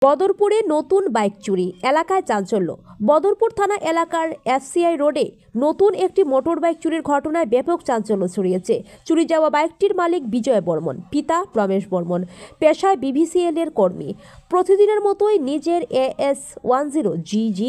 বদরপুরে নতুন বাইক চুরি, এলাকায় চাঞ্চল্য। বদরপুর থানা এলাকার এফসিআই রোডে নতুন একটি মোটর বাইক চুরির ঘটনায় ব্যাপক চাঞ্চল্য ছড়িয়েছে। চুরি যাওয়া বাইকটির মালিক বিজয় বর্মন, পিতা রমেশ বর্মন, পেশায় বিভিসিএল এর কর্মী। প্রতিদিনের মতোই নিজের AS10GG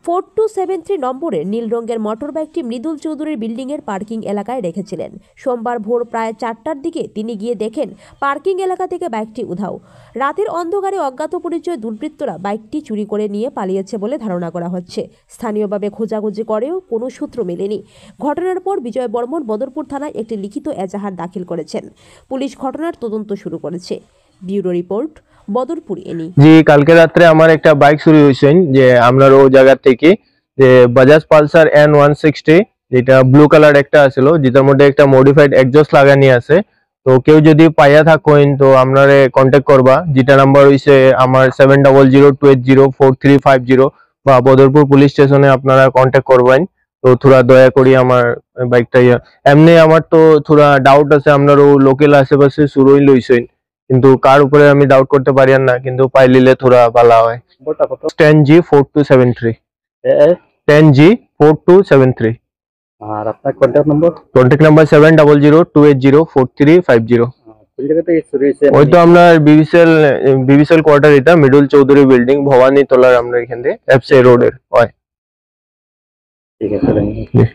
4273 নম্বরের নীল রঙের মোটর বাইকটি মৃদুল চৌধুরীর বিল্ডিংয়ের পার্কিং এলাকায় রেখেছিলেন। সোমবার ভোর প্রায় 4টার দিকে তিনি গিয়ে দেখেন পার্কিং এলাকা থেকে বাইকটি উধাও। রাতের অন্ধকারে অজ্ঞাত পরিচয় দুর্বৃত্তরা বাইকটি চুরি করে নিয়ে পালিয়েছে বলে ধারণা করা হচ্ছে। স্থানীয়ভাবে খোঁজাখুঁজি করেও কোনো সূত্র মেলেনি। ঘটনার পর বিজয় বর্মন বদরপুর থানায় একটি লিখিত এজাহার দাখিল করেছেন। পুলিশ ঘটনার তদন্ত শুরু করেছে। ব্যুরো রিপোর্ট, বদরপুর এনি। জি, কালকে রাত্রে আমার একটা বাইক চুরি হয়েছে যে আপনার ও জায়গা থেকে, যে বাজাজ পালসার N160, যেটা ব্লু কালার একটা আছিল, যেটার মধ্যে একটা মডিফাইড এক্সজস্ট লাগানি আছে। তো কেউ যদি পাইয়া থাকেন তো আপনারে কন্ট্যাক্ট করবা, যেটা নাম্বার হইছে আমার 7002804350, বা বদরপুর পুলিশ স্টেশনে আপনারা কন্ট্যাক্ট করবেন। তো থোড়া দয়া করি আমার বাইকটা এমনি আমার তো থোড়া ডাউট আছে, আপনার ও লোকাল আশেপাশে চুরই লইছেন, কিন্তু কার উপরে আমি ডাউট করতে পারি না, কিন্তু পাইলিলে থোড়া ভালো হয়। 10G4273, 10G4273। আর আপনার কন্ট্যাক্ট নাম্বার 7002804350। কোন জায়গা থেকে চুরি হয়েছে? ওই তো আপনার বিবিসিএল কোয়ার্টার, এটা মৃদুল চৌধুরী বিল্ডিং, ভবানী তলার, আমরা এখান থেকে এফসিআই রোডের হয়। ঠিক আছে।